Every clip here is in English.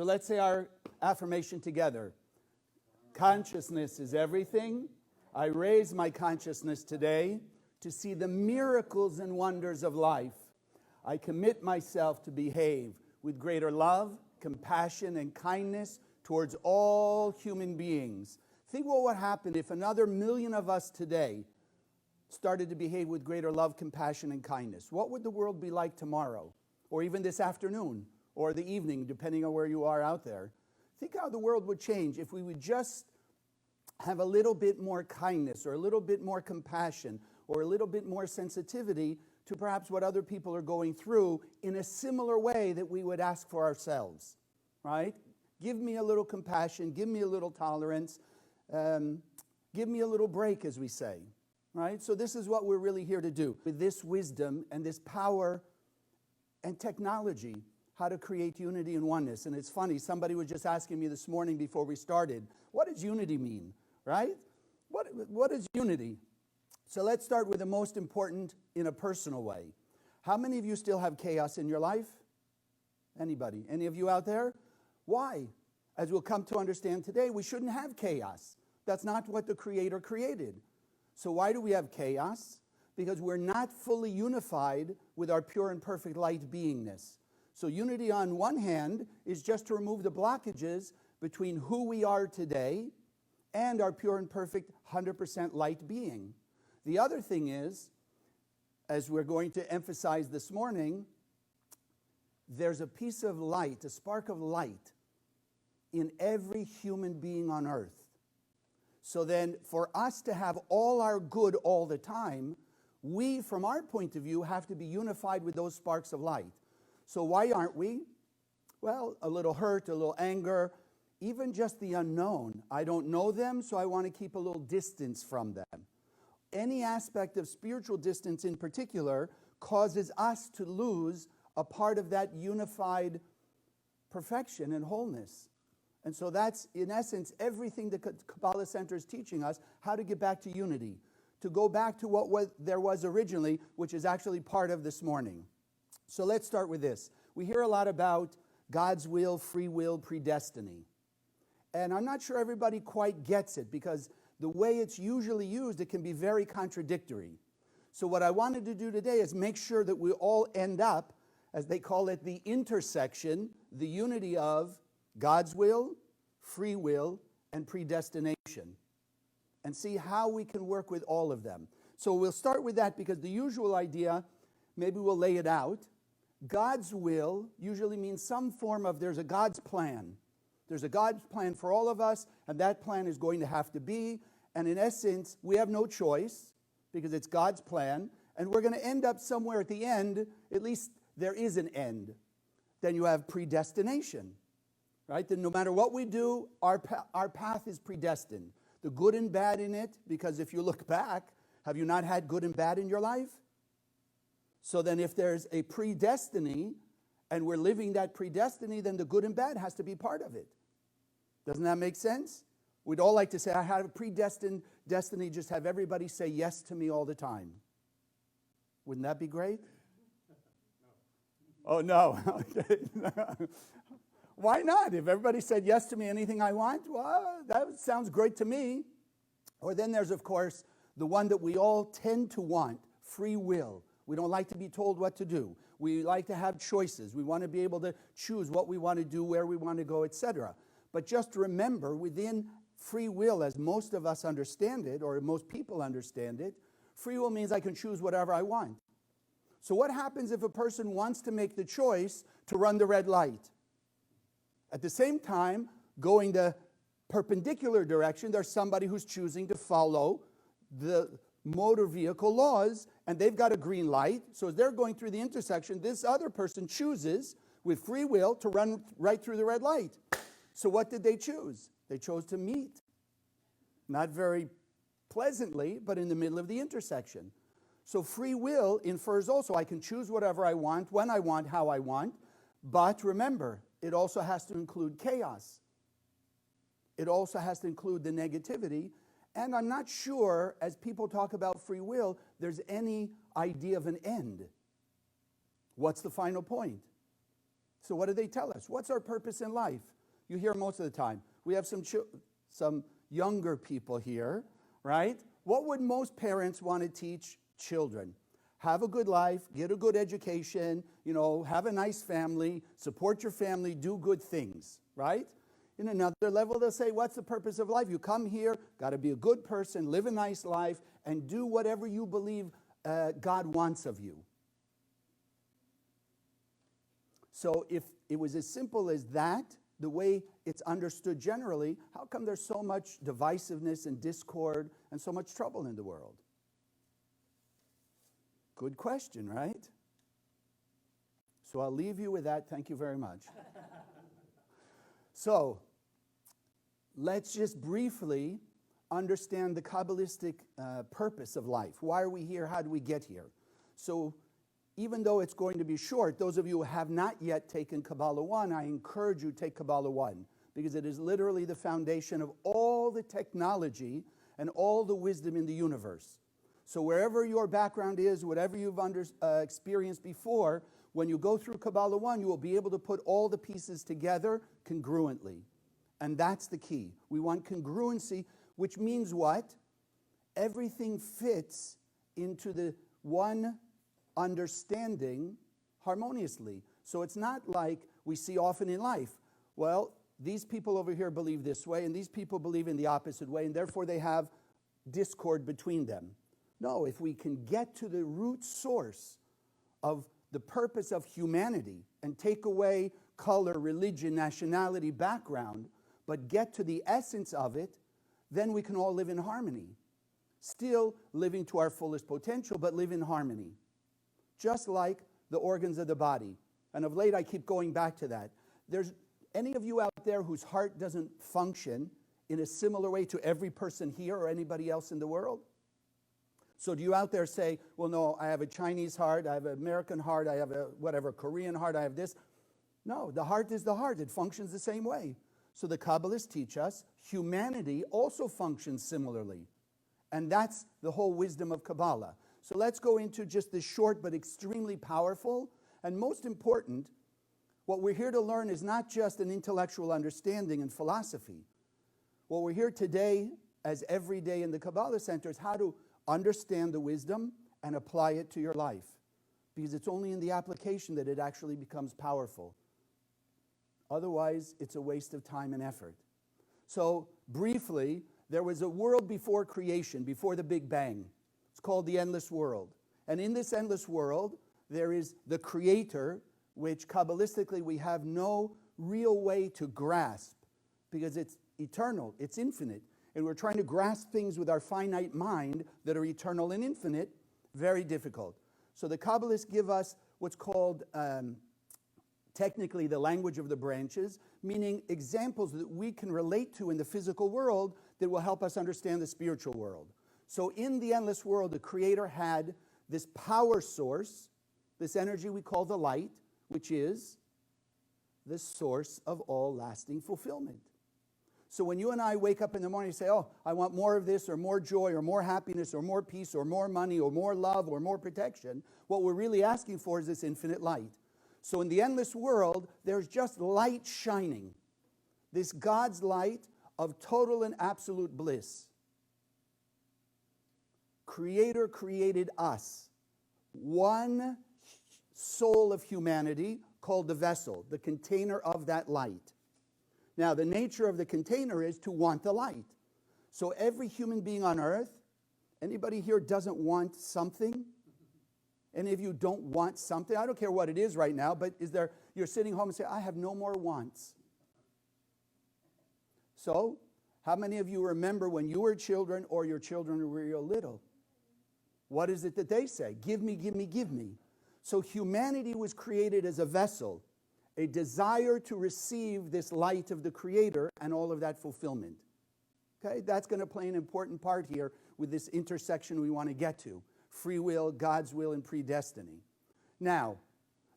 So let's say our affirmation together. Consciousness is everything. I raise my consciousness today to see the miracles and wonders of life. I commit myself to behave with greater love, compassion, and kindness towards all human beings. Think what would happen if another million of us today started to behave with greater love, compassion, and kindness. What would the world be like tomorrow? Or even this afternoon, or the evening, depending on where you are out there. Think how the world would change if we would just have a little bit more kindness, or a little bit more compassion, or a little bit more sensitivity to perhaps what other people are going through in a similar way that we would ask for ourselves, right? Give me a little compassion, give me a little tolerance, give me a little break, as we say, right? So this is what we're really here to do. With this wisdom and this power and technology, how to create unity and oneness. And it's funny, somebody was just asking me this morning before we started, what does unity mean, right? What is unity? So let's start with the most important in a personal way. How many of you still have chaos in your life? Anybody? Any of you out there? Why? As we'll come to understand today, we shouldn't have chaos. That's not what the Creator created. So why do we have chaos? Because we're not fully unified with our pure and perfect light beingness. So unity on one hand is just to remove the blockages between who we are today and our pure and perfect 100% light being. The other thing is, as we're going to emphasize this morning, there's a piece of light, a spark of light in every human being on earth. So then for us to have all our good all the time, we, from our point of view, have to be unified with those sparks of light. So why aren't we? Well, a little hurt, a little anger, even just the unknown. I don't know them, so I want to keep a little distance from them. Any aspect of spiritual distance in particular causes us to lose a part of that unified perfection and wholeness. And so that's, in essence, everything the Kabbalah Center is teaching us, how to get back to unity, to go back to what there was originally, which is actually part of this morning. So let's start with this. We hear a lot about God's will, free will, predestiny. And I'm not sure everybody quite gets it, because the way it's usually used, it can be very contradictory. So what I wanted to do today is make sure that we all end up, as they call it, the intersection, the unity of God's will, free will, and predestination, and see how we can work with all of them. So we'll start with that, because the usual idea, maybe we'll lay it out. God's will usually means some form of, there's a God's plan. There's a God's plan for all of us, and that plan is going to have to be, and in essence, we have no choice, because it's God's plan, and we're going to end up somewhere at the end. At least there is an end. Then you have predestination, right? Then no matter what we do, our path is predestined. The good and bad in it, because if you look back, have you not had good and bad in your life? So then if there's a predestiny, and we're living that predestiny, then the good and bad has to be part of it. Doesn't that make sense? We'd all like to say, I have a predestined destiny, just have everybody say yes to me all the time. Wouldn't that be great? No. Oh, no. Okay. Why not? If everybody said yes to me, anything I want, well, that sounds great to me. Or then there's, of course, the one that we all tend to want, free will. We don't like to be told what to do. We like to have choices. We want to be able to choose what we want to do, where we want to go, etc. But just remember, within free will, as most of us understand it, or most people understand it, free will means I can choose whatever I want. So what happens if a person wants to make the choice to run the red light? At the same time, going the perpendicular direction, there's somebody who's choosing to follow the motor vehicle laws, and they've got a green light. So as they're going through the intersection, this other person chooses, with free will, to run right through the red light. So what did they choose? They chose to meet. Not very pleasantly, but in the middle of the intersection. So free will infers also I can choose whatever I want, when I want, how I want. But remember, it also has to include chaos. It also has to include the negativity. And I'm not sure, as people talk about free will, there's any idea of an end. What's the final point? So what do they tell us? What's our purpose in life? You hear most of the time. We have some younger people here, right? What would most parents want to teach children? Have a good life, get a good education, have a nice family, support your family, do good things, right? In another level, they'll say, what's the purpose of life? You come here, got to be a good person, live a nice life, and do whatever you believe God wants of you. So if it was as simple as that, the way it's understood generally, how come there's so much divisiveness and discord and so much trouble in the world? Good question, right? So I'll leave you with that. Thank you very much. So let's just briefly understand the Kabbalistic purpose of life. Why are we here? How do we get here? So even though it's going to be short, those of you who have not yet taken Kabbalah 1, I encourage you to take Kabbalah 1, because it is literally the foundation of all the technology and all the wisdom in the universe. So wherever your background is, whatever you've experienced before, when you go through Kabbalah 1, you will be able to put all the pieces together congruently. And that's the key. We want congruency, which means what? Everything fits into the one understanding harmoniously. So it's not like we see often in life. Well, these people over here believe this way, and these people believe in the opposite way, and therefore they have discord between them. No, if we can get to the root source of the purpose of humanity and take away color, religion, nationality, background, but get to the essence of it, then we can all live in harmony. Still living to our fullest potential, but live in harmony. Just like the organs of the body. And of late, I keep going back to that. There's any of you out there whose heart doesn't function in a similar way to every person here or anybody else in the world? So do you out there say, well, no, I have a Chinese heart, I have an American heart, I have a Korean heart, I have this. No, the heart is the heart. It functions the same way. So the Kabbalists teach us humanity also functions similarly. And that's the whole wisdom of Kabbalah. So let's go into just this short but extremely powerful, and most important, what we're here to learn is not just an intellectual understanding and philosophy. What we're here today, as every day in the Kabbalah Center, is how to understand the wisdom and apply it to your life. Because it's only in the application that it actually becomes powerful. Otherwise, it's a waste of time and effort. So, briefly, there was a world before creation, before the Big Bang. It's called the endless world. And in this endless world, there is the Creator, which Kabbalistically we have no real way to grasp, because it's eternal, it's infinite. And we're trying to grasp things with our finite mind that are eternal and infinite, very difficult. So the Kabbalists give us what's called technically the language of the branches, meaning examples that we can relate to in the physical world that will help us understand the spiritual world. So in the endless world, the Creator had this power source, this energy we call the light, which is the source of all lasting fulfillment. So when you and I wake up in the morning and say, oh, I want more of this, or more joy, or more happiness, or more peace, or more money, or more love, or more protection, what we're really asking for is this infinite light. So in the endless world, there's just light shining. This God's light of total and absolute bliss. Creator created us. One soul of humanity called the vessel, the container of that light. Now, the nature of the container is to want the light. So every human being on earth, anybody here doesn't want something? Any of you don't want something? I don't care what it is right now, but you're sitting home and say, I have no more wants. So, how many of you remember when you were children or your children were real little? What is it that they say? Give me, give me, give me. So humanity was created as a vessel, a desire to receive this light of the Creator and all of that fulfillment. Okay, that's going to play an important part here with this intersection we want to get to. Free will, God's will, and predestiny. Now,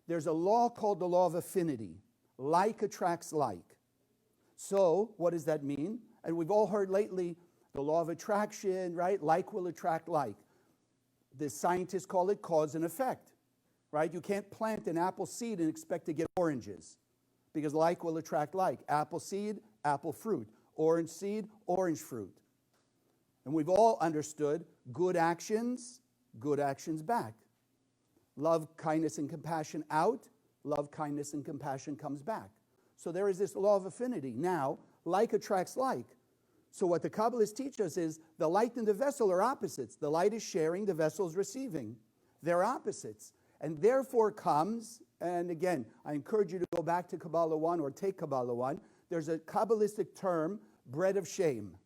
there's a law called the Law of Affinity. Like attracts like. So, what does that mean? And we've all heard lately the law of attraction, right? Like will attract like. The scientists call it cause and effect, right? You can't plant an apple seed and expect to get oranges. because like will attract like. Apple seed, apple fruit. Orange seed, orange fruit. And we've all understood good actions back. Love, kindness, and compassion out. Love, kindness, and compassion comes back. So there is this law of affinity. Now, like attracts like. So what the Kabbalists teach us is the light and the vessel are opposites. The light is sharing, the vessel is receiving. They're opposites. And therefore comes, and again, I encourage you to go back to Kabbalah 1 or take Kabbalah 1. There's a Kabbalistic term, bread of shame,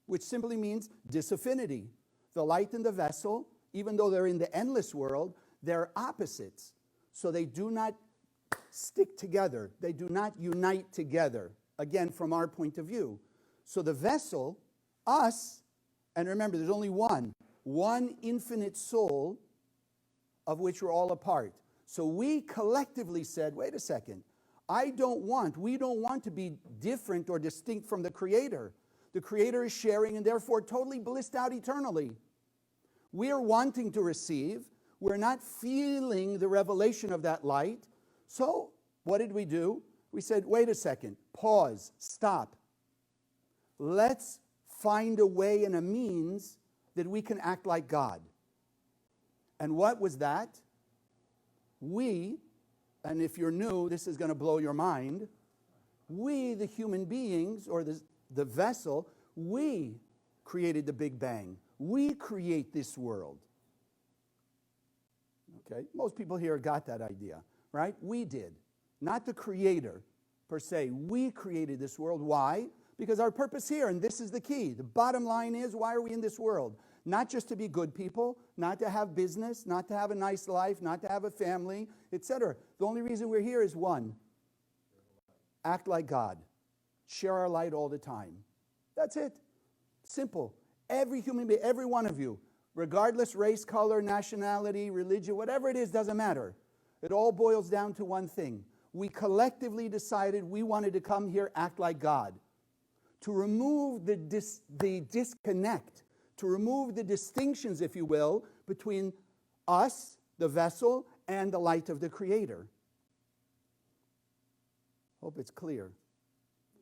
which simply means disaffinity. The light and the vessel, even though they're in the endless world, they're opposites. So they do not stick together. They do not unite together, again, from our point of view. So the vessel, us, and remember, there's only one infinite soul of which we're all a part. So we collectively said, wait a second, we don't want to be different or distinct from the Creator. The Creator is sharing and therefore totally blissed out eternally. We are wanting to receive. We're not feeling the revelation of that light. So what did we do? We said, wait a second, pause, stop. Let's find a way and a means that we can act like God. And what was that? We, and if you're new, this is going to blow your mind, we, the human beings, or the vessel, we created the Big Bang. We create this world. Okay? Most people here got that idea, right? We did. Not the Creator, per se. We created this world. Why? Because our purpose here, and this is the key, the bottom line is, why are we in this world? Not just to be good people, not to have business, not to have a nice life, not to have a family, etc. The only reason we're here is one. Act like God. Share our light all the time. That's it. Simple. Every human being, every one of you, regardless race, color, nationality, religion, whatever it is, doesn't matter. It all boils down to one thing. We collectively decided we wanted to come here, act like God. To remove the disconnect, to remove the distinctions, if you will, between us, the vessel, and the light of the Creator. Hope it's clear.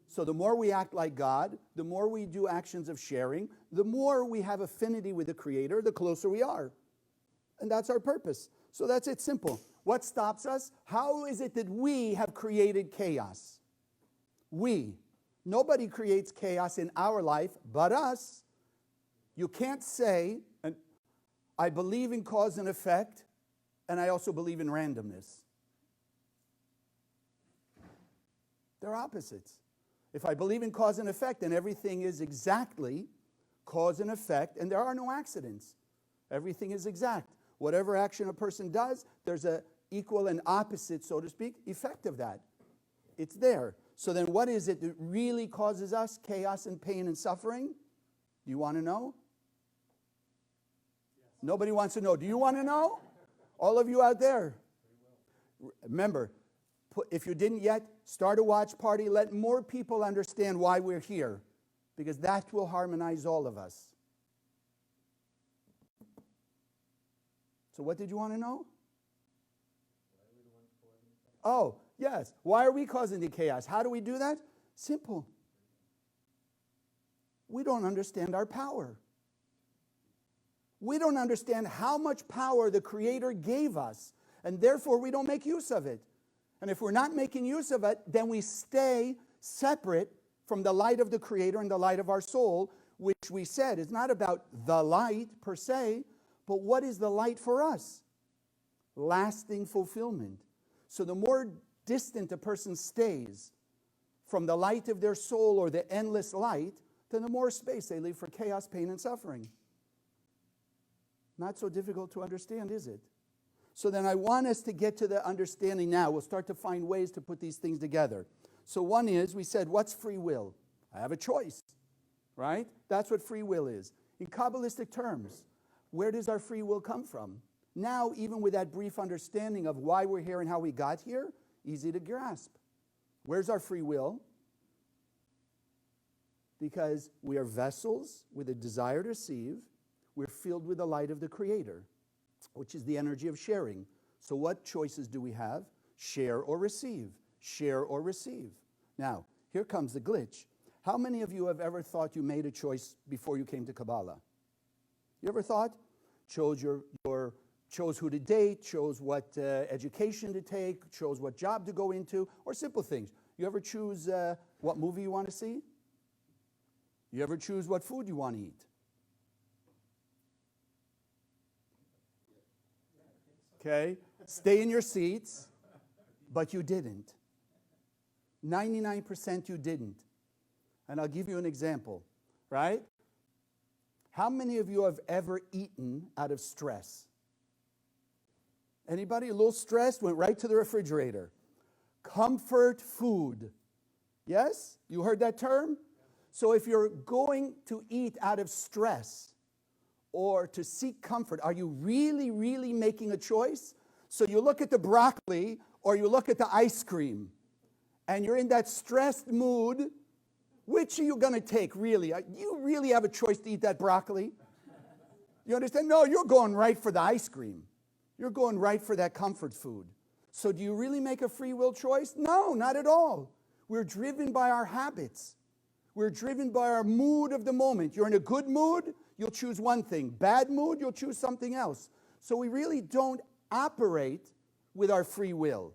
So the more we act like God, the more we do actions of sharing, the more we have affinity with the Creator, the closer we are. And that's our purpose. So that's it, simple. What stops us? How is it that we have created chaos? We. Nobody creates chaos in our life but us. You can't say, I believe in cause and effect, and I also believe in randomness. They're opposites. If I believe in cause and effect, then everything is exactly cause and effect, and there are no accidents. Everything is exact. Whatever action a person does, there's an equal and opposite, so to speak, effect of that. It's there. So then what is it that really causes us chaos and pain and suffering? Do you want to know? Yes. Nobody wants to know. Do you want to know? All of you out there. Remember, if you didn't yet, start a watch party. Let more people understand why we're here, because that will harmonize all of us. So what did you want to know? Oh, yes. Why are we causing the chaos? How do we do that? Simple. We don't understand our power. We don't understand how much power the Creator gave us, and therefore we don't make use of it. And if we're not making use of it, then we stay separate from the light of the Creator and the light of our soul, which we said is not about the light per se, but what is the light for us? Lasting fulfillment. So the more distant a person stays from the light of their soul or the endless light, then the more space they leave for chaos, pain, and suffering. Not so difficult to understand, is it? So then I want us to get to the understanding now. We'll start to find ways to put these things together. So one is, we said, what's free will? I have a choice, right? That's what free will is. In Kabbalistic terms, where does our free will come from? Now, even with that brief understanding of why we're here and how we got here, easy to grasp. Where's our free will? Because we are vessels with a desire to receive. We're filled with the light of the Creator, which is the energy of sharing. So what choices do we have? Share or receive. share, or receive. Now, here comes the glitch. How many of you have ever thought you made a choice before you came to Kabbalah? You ever thought? Chose chose who to date, chose what education to take, chose what job to go into, or simple things. You ever choose what movie you want to see? You ever choose what food you want to eat? Okay, stay in your seats, but you didn't. 99% you didn't. And I'll give you an example, right? How many of you have ever eaten out of stress? Anybody a little stressed, went right to the refrigerator? Comfort food. Yes? You heard that term? So if you're going to eat out of stress or to seek comfort, are you really, really making a choice? So you look at the broccoli or you look at the ice cream and you're in that stressed mood. Which are you going to take, really? You really have a choice to eat that broccoli? You understand? No, you're going right for the ice cream. You're going right for that comfort food. So do you really make a free will choice? No, not at all. We're driven by our habits. We're driven by our mood of the moment. You're in a good mood, you'll choose one thing. Bad mood, you'll choose something else. So we really don't operate with our free will.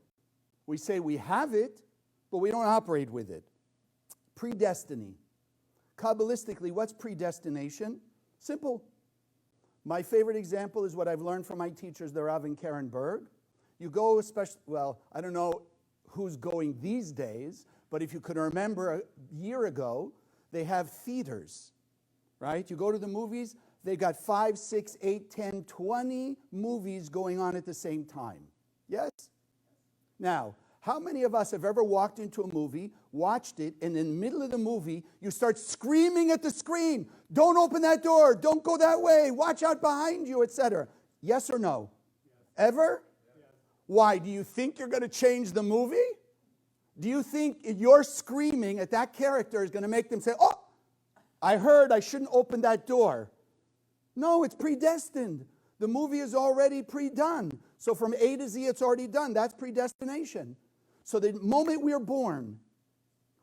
We say we have it, but we don't operate with it. Predestiny. Kabbalistically, what's predestination? Simple. My favorite example is what I've learned from my teachers, the Rav and Karen Berg. You go, especially, well, I don't know who's going these days, but if you could remember a year ago, they have theaters, right? You go to the movies, they've got 5, 6, 8, 10, 20 movies going on at the same time. Yes? Now, how many of us have ever walked into a movie, watched it, and in the middle of the movie, you start screaming at the screen, don't open that door, don't go that way, watch out behind you, etc. Yes or no? Yes. Ever? Yes. Why? Do you think you're going to change the movie? Do you think your screaming at that character is going to make them say, oh, I heard I shouldn't open that door? No, it's predestined. The movie is already pre-done. So from A to Z, it's already done. That's predestination. So the moment we are born,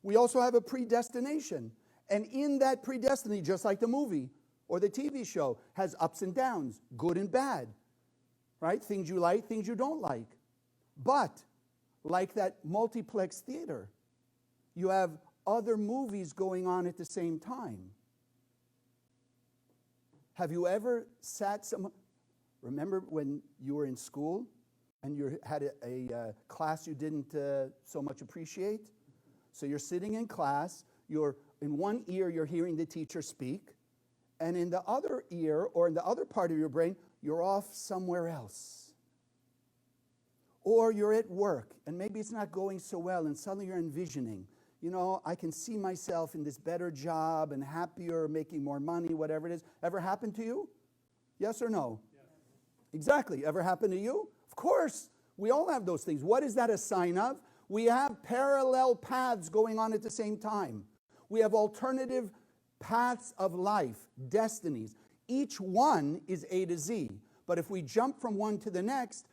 we also have a predestination. And in that predestiny, just like the movie or the TV show, has ups and downs, good and bad, right? Things you like, things you don't like. But like that multiplex theater, you have other movies going on at the same time. Have you ever remember when you were in school and you had a class you didn't so much appreciate? So you're sitting in class, you're in one ear you're hearing the teacher speak, and in the other ear or in the other part of your brain, you're off somewhere else. Or you're at work and maybe it's not going so well and suddenly you're envisioning, you know, I can see myself in this better job and happier, making more money, whatever it is. Ever happened to you? Yes or no? Exactly. Ever happened to you? Of course. We all have those things. What is that a sign of? We have parallel paths going on at the same time. We have alternative paths of life, destinies. Each one is A to Z. But if we jump from one to the next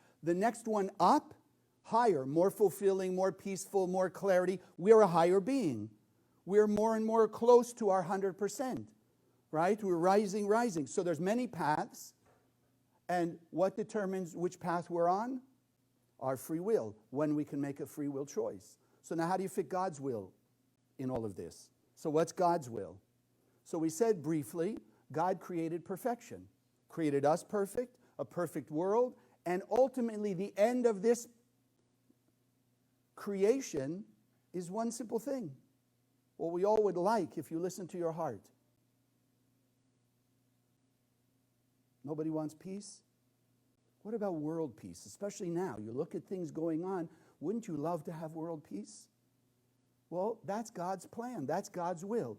one up, higher, more fulfilling, more peaceful, more clarity, we're a higher being. We're more and more close to our 100%, right? We're rising. So there's many paths. And what determines which path we're on? Our free will, when we can make a free will choice. So now how do you fit God's will in all of this? So what's God's will? So we said briefly, God created perfection. Created us perfect, a perfect world, and ultimately the end of this creation is one simple thing. What we all would like if you listen to your heart. Nobody wants peace? What about world peace? Especially now, you look at things going on, wouldn't you love to have world peace? Well, that's God's plan. That's God's will.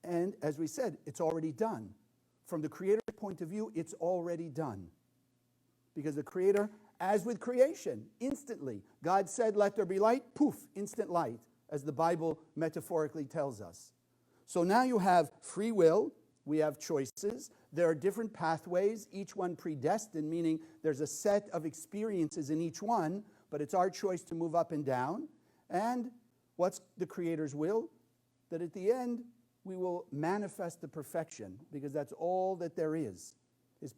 And as we said, it's already done. From the Creator's point of view, it's already done. Because the Creator, as with creation, instantly, God said, let there be light, poof, instant light, as the Bible metaphorically tells us. So now you have free will, we have choices, there are different pathways, each one predestined, meaning there's a set of experiences in each one, but it's our choice to move up and down. And what's the Creator's will? That at the end, we will manifest the perfection, because that's all that there is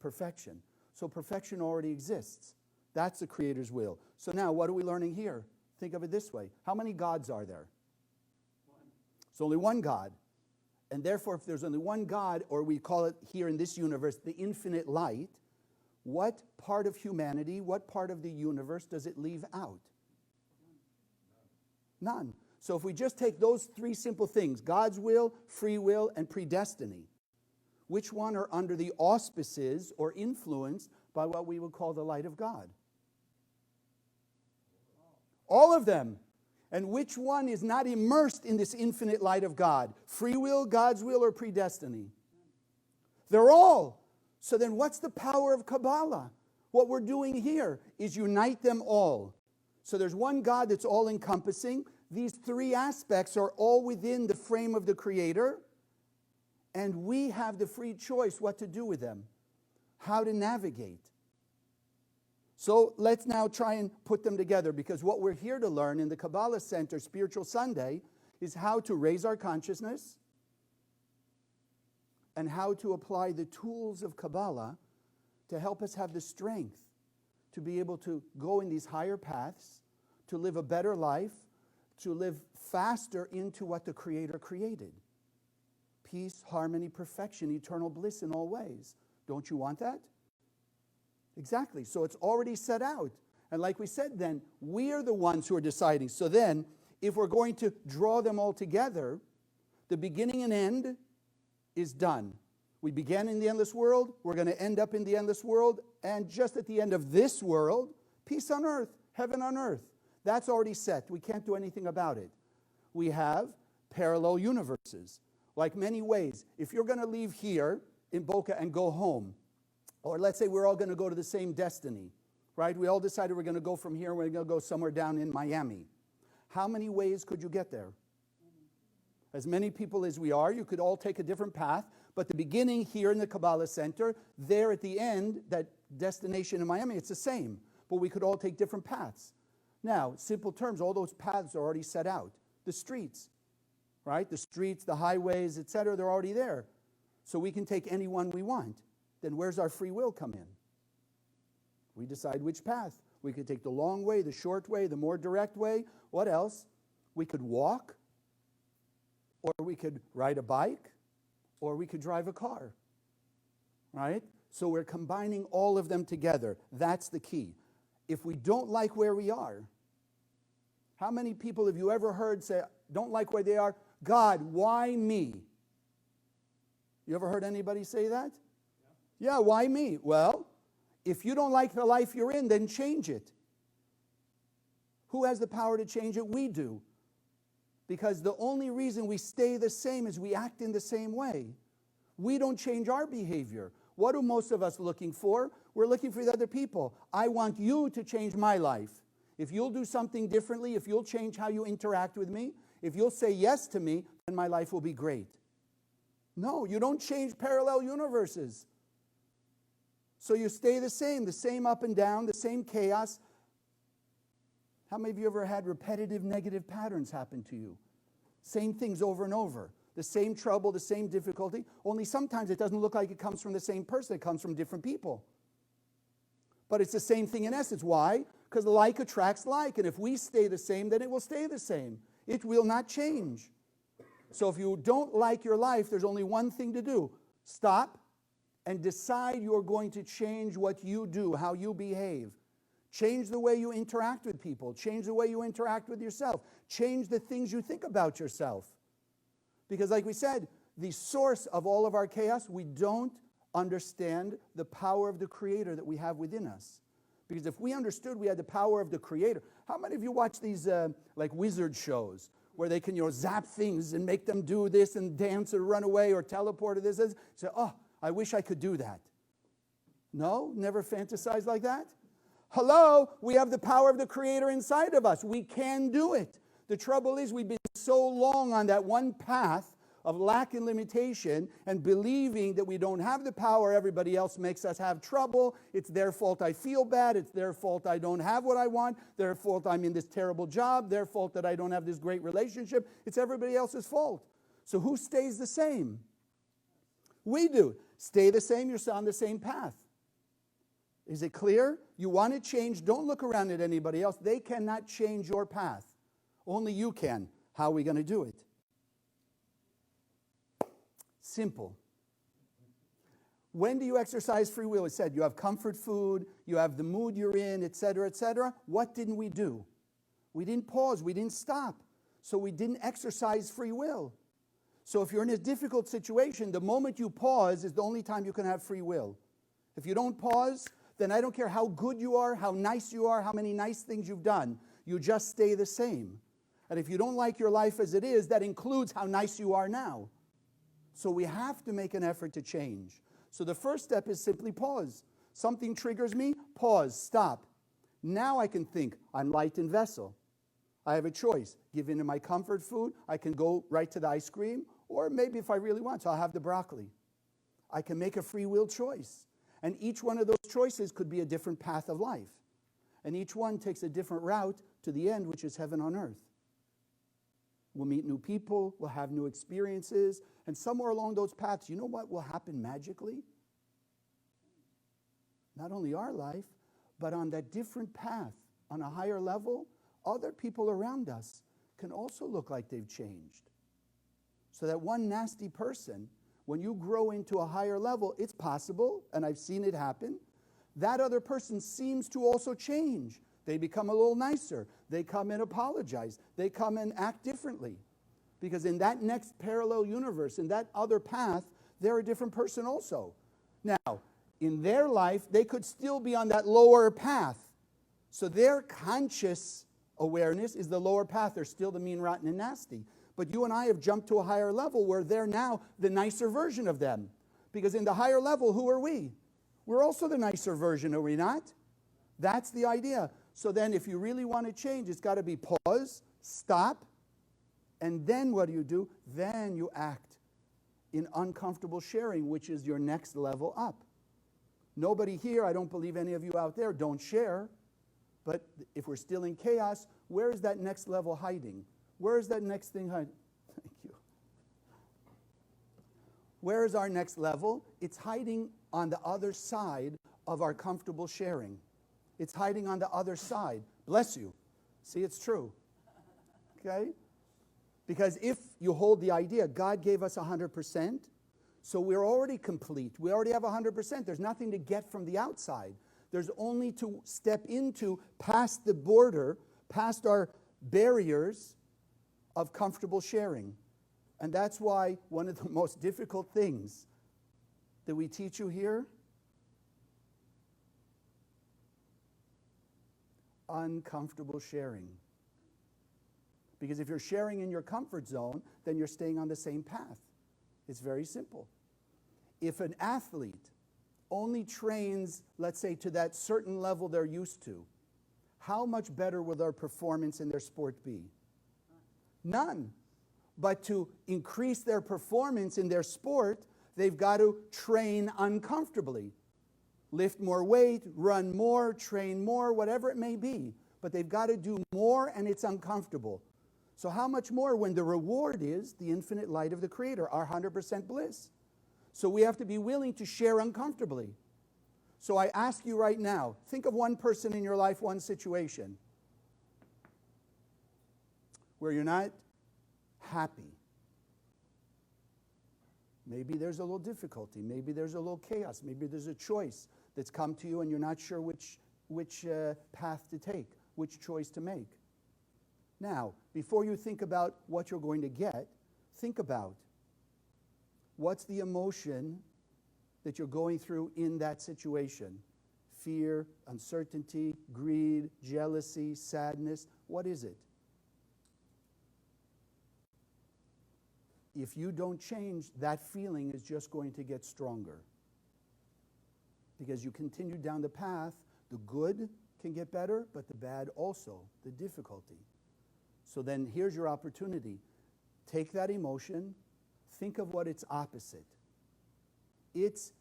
perfection. So perfection already exists. That's the Creator's will. So now, what are we learning here? Think of it this way. How many gods are there? There's only one God. And therefore, if there's only one God, or we call it here in this universe the infinite light, what part of humanity, what part of the universe does it leave out? None. So if we just take those three simple things, God's will, free will, and predestiny, which one are under the auspices or influenced by what we would call the light of God? All of them. And which one is not immersed in this infinite light of God? Free will, God's will, or predestiny? They're all. So then what's the power of Kabbalah? What we're doing here is unite them all. So there's one God that's all-encompassing. These three aspects are all within the frame of the Creator. And we have the free choice what to do with them, how to navigate. So let's now try and put them together, because what we're here to learn in the Kabbalah Center Spiritual Sunday is how to raise our consciousness and how to apply the tools of Kabbalah to help us have the strength to be able to go in these higher paths, to live a better life, to live faster into what the Creator created. Peace, harmony, perfection, eternal bliss in all ways. Don't you want that? Exactly. So it's already set out. And like we said then, we are the ones who are deciding. So then, if we're going to draw them all together, the beginning and end is done. We began in the endless world. We're going to end up in the endless world. And just at the end of this world, peace on earth, heaven on earth. That's already set. We can't do anything about it. We have parallel universes. Like many ways. If you're going to leave here in Boca and go home, or let's say we're all going to go to the same destiny, right? We all decided we're going to go from here, we're going to go somewhere down in Miami. How many ways could you get there? As many people as we are, you could all take a different path, but the beginning here in the Kabbalah Center, there at the end, that destination in Miami, it's the same, but we could all take different paths. Now, simple terms, all those paths are already set out. The streets, right? The streets, the highways, etc., they're already there. So we can take any one we want. Then where's our free will come in? We decide which path. We could take the long way, the short way, the more direct way. What else? We could walk, or we could ride a bike, or we could drive a car, right? So we're combining all of them together. That's the key. If we don't like where we are, how many people have you ever heard say, don't like where they are? God, why me? You ever heard anybody say that? Yeah, why me? Well, if you don't like the life you're in, then change it. Who has the power to change it? We do. Because the only reason we stay the same is we act in the same way. We don't change our behavior. What are most of us looking for? We're looking for the other people. I want you to change my life. If you'll do something differently, if you'll change how you interact with me, if you'll say yes to me, then my life will be great. No, you don't change parallel universes. So you stay the same up and down, the same chaos. How many of you ever had repetitive negative patterns happen to you? Same things over and over. The same trouble, the same difficulty. Only sometimes it doesn't look like it comes from the same person. It comes from different people. But it's the same thing in essence. Why? Because like attracts like. And if we stay the same, then it will stay the same. It will not change. So if you don't like your life, there's only one thing to do. Stop and decide you're going to change what you do, how you behave. Change the way you interact with people. Change the way you interact with yourself. Change the things you think about yourself. Because like we said, the source of all of our chaos, we don't understand the power of the Creator that we have within us. Because if we understood we had the power of the Creator, how many of you watch these like wizard shows where they can zap things and make them do this and dance or run away or teleport or this? Say, oh, I wish I could do that. No? Never fantasize like that? Hello? We have the power of the Creator inside of us. We can do it. The trouble is we've been so long on that one path of lack and limitation and believing that we don't have the power, everybody else makes us have trouble, it's their fault I feel bad, it's their fault I don't have what I want, their fault I'm in this terrible job, their fault that I don't have this great relationship, it's everybody else's fault. So who stays the same? We do. Stay the same, you're on the same path. Is it clear? You want to change, don't look around at anybody else. They cannot change your path. Only you can. How are we going to do it? Simple. When do you exercise free will? It said you have comfort food, you have the mood you're in, etc., etc. What didn't we do? We didn't pause, we didn't stop. So we didn't exercise free will. So if you're in a difficult situation, the moment you pause is the only time you can have free will. If you don't pause, then I don't care how good you are, how nice you are, how many nice things you've done, you just stay the same. And if you don't like your life as it is, that includes how nice you are now. So we have to make an effort to change. So the first step is simply pause. Something triggers me, pause, stop. Now I can think, I'm light in vessel. I have a choice. Give in to my comfort food. I can go right to the ice cream. Or maybe if I really want to, I'll have the broccoli. I can make a free will choice. And each one of those choices could be a different path of life. And each one takes a different route to the end, which is heaven on earth. We'll meet new people, we'll have new experiences, and somewhere along those paths, you know what will happen magically? Not only our life, but on that different path, on a higher level, other people around us can also look like they've changed. So that one nasty person, when you grow into a higher level, it's possible, and I've seen it happen, that other person seems to also change. They become a little nicer. They come and apologize. They come and act differently. Because in that next parallel universe, in that other path, they're a different person also. Now, in their life, they could still be on that lower path. So their conscious awareness is the lower path. They're still the mean, rotten, and nasty. But you and I have jumped to a higher level where they're now the nicer version of them. Because in the higher level, who are we? We're also the nicer version, are we not? That's the idea. So then if you really want to change, it's got to be pause, stop, and then what do? Then you act in uncomfortable sharing, which is your next level up. Nobody here, I don't believe any of you out there, don't share. But if we're still in chaos, where is that next level hiding? Where is that next thing hiding? Thank you. Where is our next level? It's hiding on the other side of our comfortable sharing. It's hiding on the other side. Bless you. See, it's true. Okay? Because if you hold the idea, God gave us 100%, so we're already complete. We already have 100%. There's nothing to get from the outside. There's only to step into past the border, past our barriers of comfortable sharing. And that's why one of the most difficult things that we teach you here, uncomfortable sharing. Because if you're sharing in your comfort zone, then you're staying on the same path. It's very simple. If an athlete only trains, let's say, to that certain level they're used to, how much better will their performance in their sport be? None. But to increase their performance in their sport, they've got to train uncomfortably. Lift more weight, run more, train more, whatever it may be. But they've got to do more, and it's uncomfortable. So how much more when the reward is the infinite light of the Creator, our 100% bliss? So we have to be willing to share uncomfortably. So I ask you right now, think of one person in your life, one situation, where you're not happy. Maybe there's a little difficulty. Maybe there's a little chaos. Maybe there's a choice that's come to you and you're not sure which path to take, which choice to make. Now, before you think about what you're going to get, think about what's the emotion that you're going through in that situation. Fear, uncertainty, greed, jealousy, sadness. What is it? If you don't change, that feeling is just going to get stronger. Because you continue down the path, the good can get better, but the bad also, the difficulty. So then here's your opportunity. Take that emotion, think of what its opposite. Its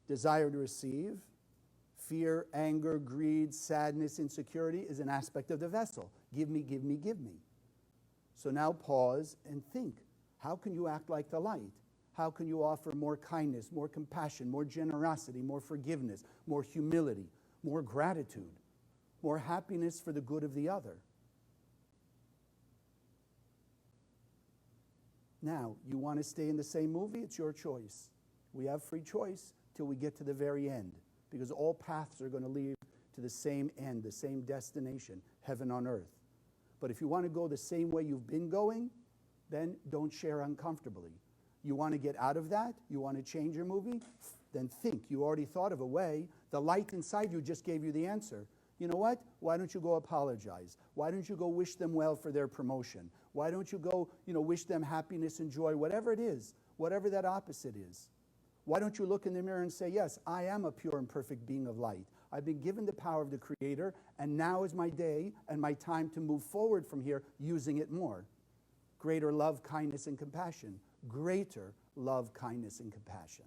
desire to receive, fear, anger, greed, sadness, insecurity is an aspect of the vessel. Give me, give me, give me. So now pause and think. How can you act like the light? How can you offer more kindness, more compassion, more generosity, more forgiveness, more humility, more gratitude, more happiness for the good of the other? Now, you want to stay in the same movie? It's your choice. We have free choice till we get to the very end, because all paths are going to lead to the same end, the same destination, heaven on earth. But if you want to go the same way you've been going, then don't share uncomfortably. You want to get out of that? You want to change your movie? Then think. You already thought of a way. The light inside you just gave you the answer. You know what? Why don't you go apologize? Why don't you go wish them well for their promotion? Why don't you go, wish them happiness and joy, whatever it is, whatever that opposite is. Why don't you look in the mirror and say, yes, I am a pure and perfect being of light. I've been given the power of the Creator, and now is my day and my time to move forward from here using it more. Greater love, kindness, and compassion. Greater love, kindness, and compassion.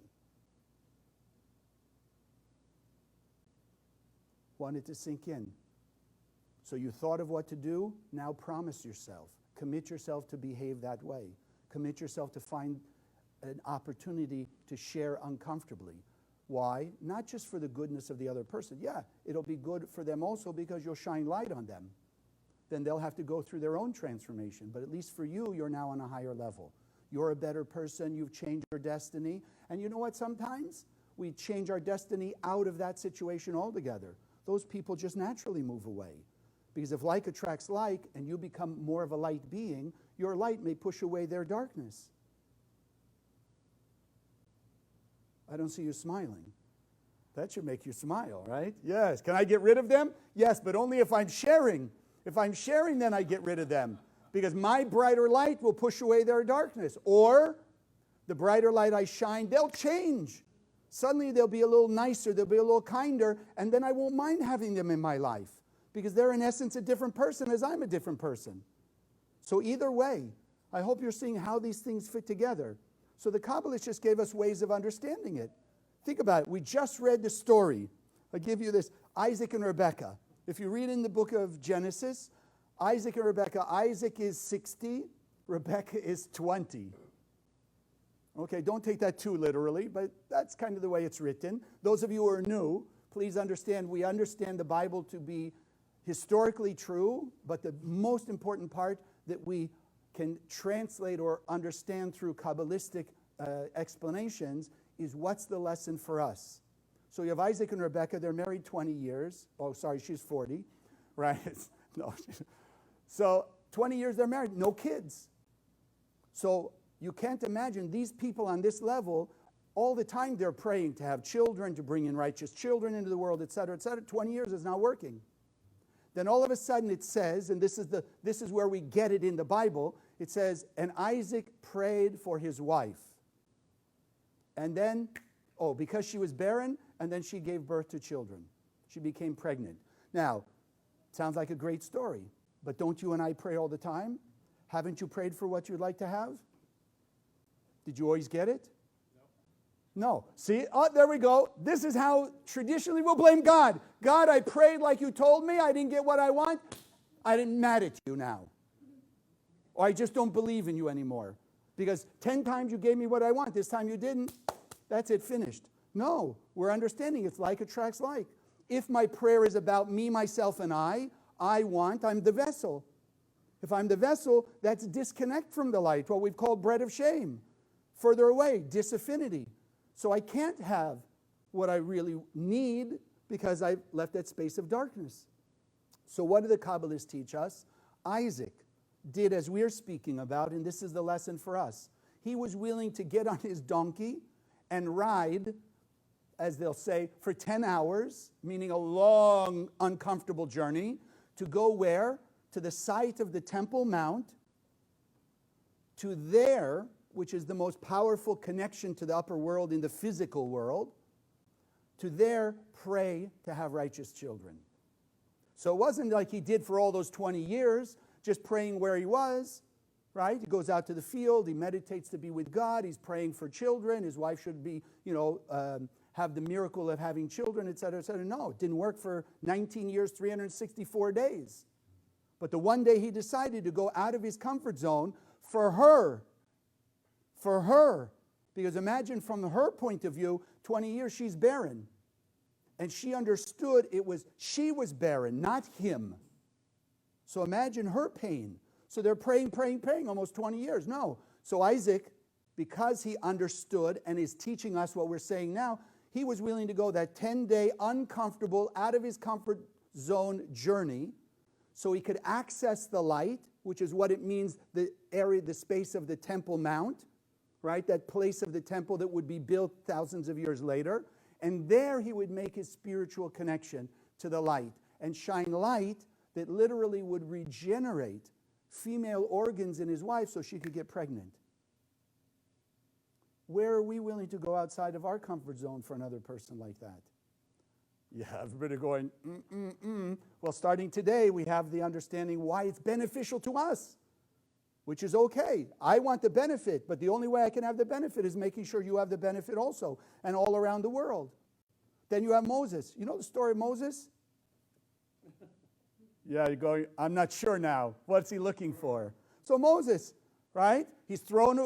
Want it to sink in. So you thought of what to do, now promise yourself. Commit yourself to behave that way. Commit yourself to find an opportunity to share uncomfortably. Why? Not just for the goodness of the other person. Yeah, it'll be good for them also because you'll shine light on them. Then they'll have to go through their own transformation. But at least for you, you're now on a higher level. You're a better person. You've changed your destiny. And you know what? Sometimes we change our destiny out of that situation altogether. Those people just naturally move away. Because if like attracts like and you become more of a light being, your light may push away their darkness. I don't see you smiling. That should make you smile, right? Yes. Can I get rid of them? Yes, but only if I'm sharing. If I'm sharing, then I get rid of them. Because my brighter light will push away their darkness. Or the brighter light I shine, they'll change. Suddenly they'll be a little nicer, they'll be a little kinder, and then I won't mind having them in my life. Because they're in essence a different person as I'm a different person. So either way, I hope you're seeing how these things fit together. So the Kabbalists just gave us ways of understanding it. Think about it. We just read the story. I'll give you this. Isaac and Rebekah. If you read in the book of Genesis, Isaac and Rebekah, Isaac is 60, Rebekah is 20. Okay, don't take that too literally, but that's kind of the way it's written. Those of you who are new, please understand, we understand the Bible to be historically true, but the most important part that we can translate or understand through Kabbalistic explanations is what's the lesson for us. So you have Isaac and Rebekah, they're married 20 years. Oh, sorry, she's 40, right? No. So 20 years they're married, no kids. So you can't imagine these people on this level, all the time they're praying to have children, to bring in righteous children into the world, etc., etc. 20 years is not working. Then all of a sudden it says, and this is where we get it in the Bible, it says, and Isaac prayed for his wife. And then, because she was barren, and then she gave birth to children. She became pregnant. Now, sounds like a great story, but don't you and I pray all the time? Haven't you prayed for what you'd like to have? Did you always get it? No. See, there we go. This is how traditionally we'll blame God. God, I prayed like you told me. I didn't get what I want. I didn't mad at you now. Or I just don't believe in you anymore. Because 10 times you gave me what I want. This time you didn't. That's it, finished. No, we're understanding it's like attracts like. If my prayer is about me, myself, and I'm the vessel. If I'm the vessel, that's disconnect from the light, what we've called bread of shame. Further away, disaffinity. So I can't have what I really need because I've left that space of darkness. So what do the Kabbalists teach us? Isaac did as we're speaking about, and this is the lesson for us. He was willing to get on his donkey and ride, as they'll say, for 10 hours, meaning a long, uncomfortable journey, to go where? To the site of the Temple Mount, to there, which is the most powerful connection to the upper world in the physical world, to there pray to have righteous children. So it wasn't like he did for all those 20 years, just praying where he was. right? He goes out to the field. He meditates to be with God. He's praying for children. His wife should be, have the miracle of having children, et cetera, et cetera. No, it didn't work for 19 years, 364 days. But the one day he decided to go out of his comfort zone for her. For her. Because imagine from her point of view, 20 years she's barren. And she understood she was barren, not him. So imagine her pain. So they're praying almost 20 years. No. So Isaac, because he understood and is teaching us what we're saying now, he was willing to go that 10-day uncomfortable, out of his comfort zone journey so he could access the light, which is what it means, the area, the space of the Temple Mount, right? That place of the temple that would be built thousands of years later. And there he would make his spiritual connection to the light and shine light that literally would regenerate female organs in his wife so she could get pregnant. Where are we willing to go outside of our comfort zone for another person like that? Yeah, everybody going, Well, starting today, we have the understanding why it's beneficial to us, which is okay. I want the benefit, but the only way I can have the benefit is making sure you have the benefit also, and all around the world. Then you have Moses. You know the story of Moses? Yeah, you're going, I'm not sure now. What's he looking for? So Moses, right? He's thrown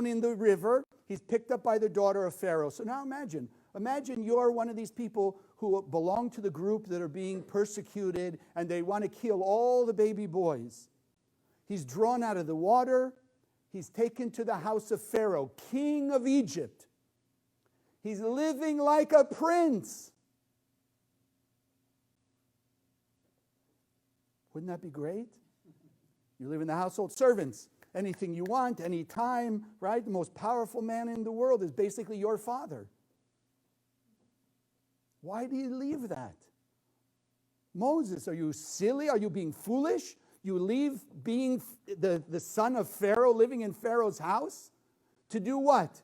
in the river. He's picked up by the daughter of Pharaoh. So now imagine you're one of these people who belong to the group that are being persecuted and they want to kill all the baby boys. He's drawn out of the water. He's taken to the house of Pharaoh, king of Egypt. He's living like a prince. Wouldn't that be great? You live in the household, servants, anything you want, anytime, right? The most powerful man in the world is basically your father. Why do you leave that? Moses, are you silly? Are you being foolish? You leave being the son of Pharaoh, living in Pharaoh's house? To do what?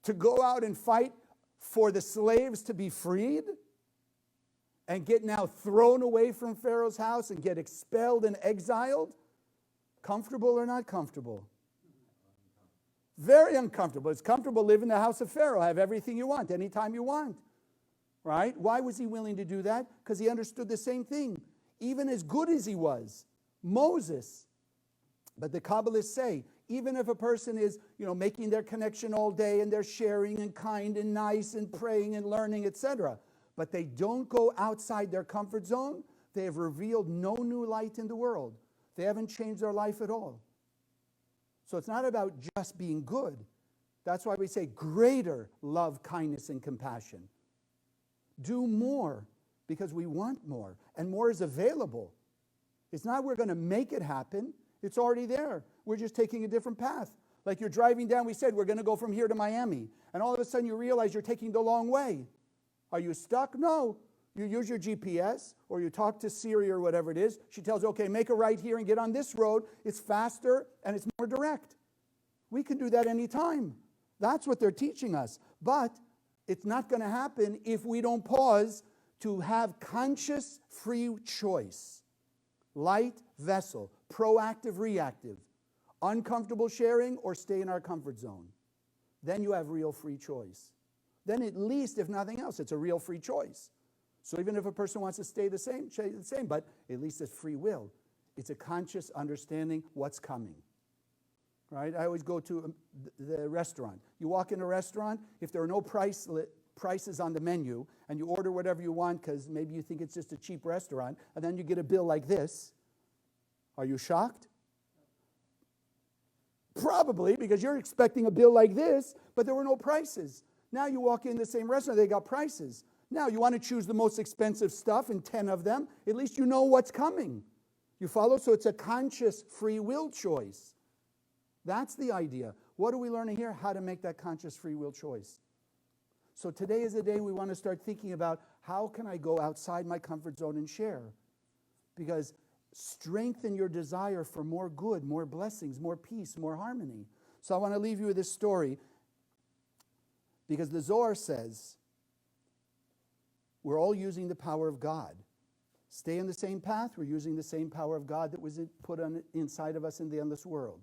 To go out and fight for the slaves to be freed? And get now thrown away from Pharaoh's house and get expelled and exiled? Comfortable or not comfortable? Very uncomfortable. It's comfortable to live in the house of Pharaoh, have everything you want, anytime you want. Right? Why was he willing to do that? Because he understood the same thing. Even as good as he was, Moses. But the Kabbalists say, even if a person is, making their connection all day and they're sharing and kind and nice and praying and learning, etc., but they don't go outside their comfort zone, they have revealed no new light in the world. They haven't changed their life at all. So it's not about just being good. That's why we say greater love, kindness, and compassion. Do more because we want more, and more is available. It's not we're going to make it happen. It's already there. We're just taking a different path. Like you're driving down, we said we're going to go from here to Miami, and all of a sudden you realize you're taking the long way. Are you stuck? No. You use your GPS or you talk to Siri or whatever it is. She tells you, okay, make a right here and get on this road. It's faster and it's more direct. We can do that anytime. That's what they're teaching us. But it's not going to happen if we don't pause to have conscious free choice. Light vessel, proactive, reactive, uncomfortable sharing or stay in our comfort zone. Then you have real free choice. Then at least, if nothing else, it's a real free choice. So even if a person wants to stay the same, but at least it's free will. It's a conscious understanding what's coming. Right? I always go to the restaurant. You walk in a restaurant, if there are no prices on the menu, and you order whatever you want because maybe you think it's just a cheap restaurant, and then you get a bill like this, are you shocked? Probably, because you're expecting a bill like this, but there were no prices. Now you walk in the same restaurant, they got prices. Now you want to choose the most expensive stuff and 10 of them. At least you know what's coming. You follow? So it's a conscious free will choice. That's the idea. What are we learning here? How to make that conscious free will choice. So today is the day we want to start thinking about how can I go outside my comfort zone and share? Because strengthen your desire for more good, more blessings, more peace, more harmony. So I want to leave you with this story. Because the Zohar says, we're all using the power of God. Stay on the same path, we're using the same power of God that was put on inside of us in the endless world.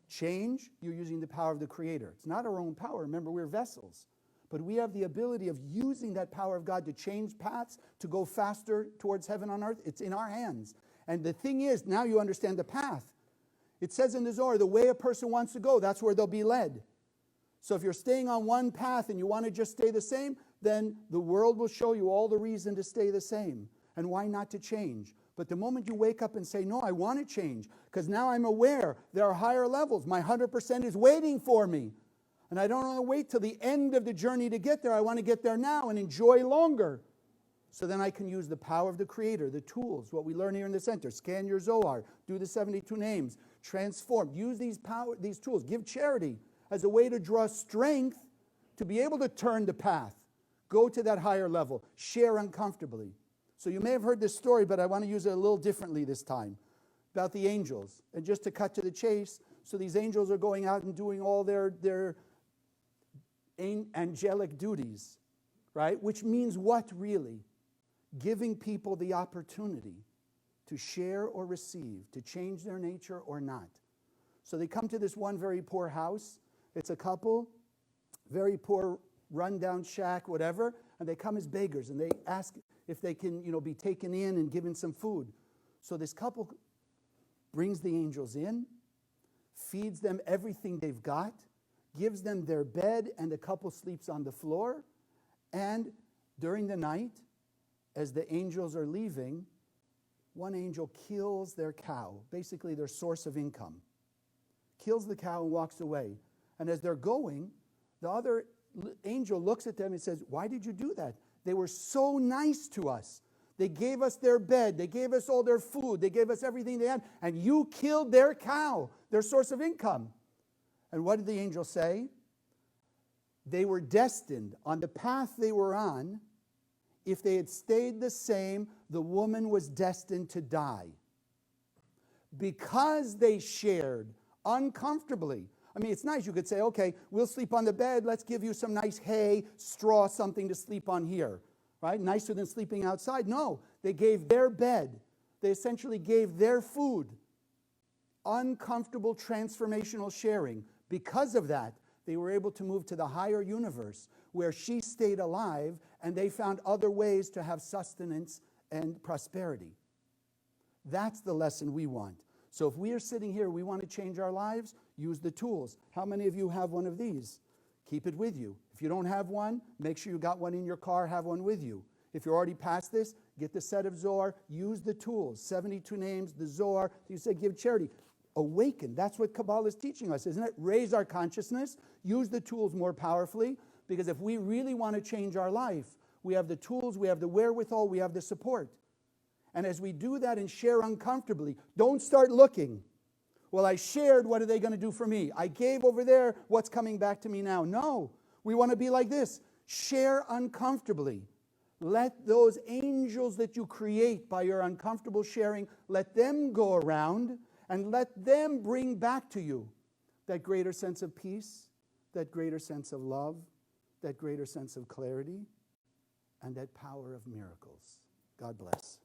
change, you're using the power of the Creator. It's not our own power. Remember, we're vessels. But we have the ability of using that power of God to change paths, to go faster towards heaven on earth. It's in our hands. And the thing is, now you understand the path. It says in the Zohar, the way a person wants to go, that's where they'll be led. So if you're staying on one path and you want to just stay the same, then the world will show you all the reason to stay the same. And why not to change? But the moment you wake up and say, no, I want to change, because now I'm aware there are higher levels. My 100% is waiting for me. And I don't want to wait till the end of the journey to get there. I want to get there now and enjoy longer. So then I can use the power of the Creator, the tools, what we learn here in the center. Scan your Zohar, do the 72 names, transform. Use these tools. Give charity as a way to draw strength to be able to turn the path. Go to that higher level. Share uncomfortably. So you may have heard this story, but I want to use it a little differently this time, about the angels. And just to cut to the chase, so these angels are going out and doing all their angelic duties, right? Which means what really? Giving people the opportunity to share or receive, to change their nature or not. So they come to this one very poor house. It's a couple, very poor, rundown shack, whatever, and they come as beggars, and they ask if they can, be taken in and given some food. So this couple brings the angels in, feeds them everything they've got, gives them their bed, and the couple sleeps on the floor. And during the night, as the angels are leaving, one angel kills their cow, basically their source of income. Kills the cow and walks away. And as they're going, the other angel looks at them and says, why did you do that? They were so nice to us. They gave us their bed. They gave us all their food. They gave us everything they had. And you killed their cow, their source of income. And what did the angel say? They were destined on the path they were on. If they had stayed the same, the woman was destined to die. Because they shared uncomfortably. I mean, it's nice. You could say, okay, we'll sleep on the bed. Let's give you some nice hay, straw, something to sleep on here. Right? Nicer than sleeping outside. No, they gave their bed. They essentially gave their food. Uncomfortable transformational sharing. Because of that, they were able to move to the higher universe where she stayed alive and they found other ways to have sustenance and prosperity. That's the lesson we want. So if we are sitting here, we want to change our lives, use the tools. How many of you have one of these? Keep it with you. If you don't have one, make sure you got one in your car, have one with you. If you're already past this, get the set of Zohar, use the tools, 72 names, the Zohar. You say give charity. Awaken. That's what Kabbalah is teaching us, isn't it? Raise our consciousness, use the tools more powerfully, because if we really want to change our life, we have the tools, we have the wherewithal, we have the support. And as we do that and share uncomfortably, don't start looking. Well, I shared, what are they going to do for me? I gave over there, what's coming back to me now? No, we want to be like this. Share uncomfortably. Let those angels that you create by your uncomfortable sharing, let them go around and let them bring back to you that greater sense of peace, that greater sense of love, that greater sense of clarity, and that power of miracles. God bless.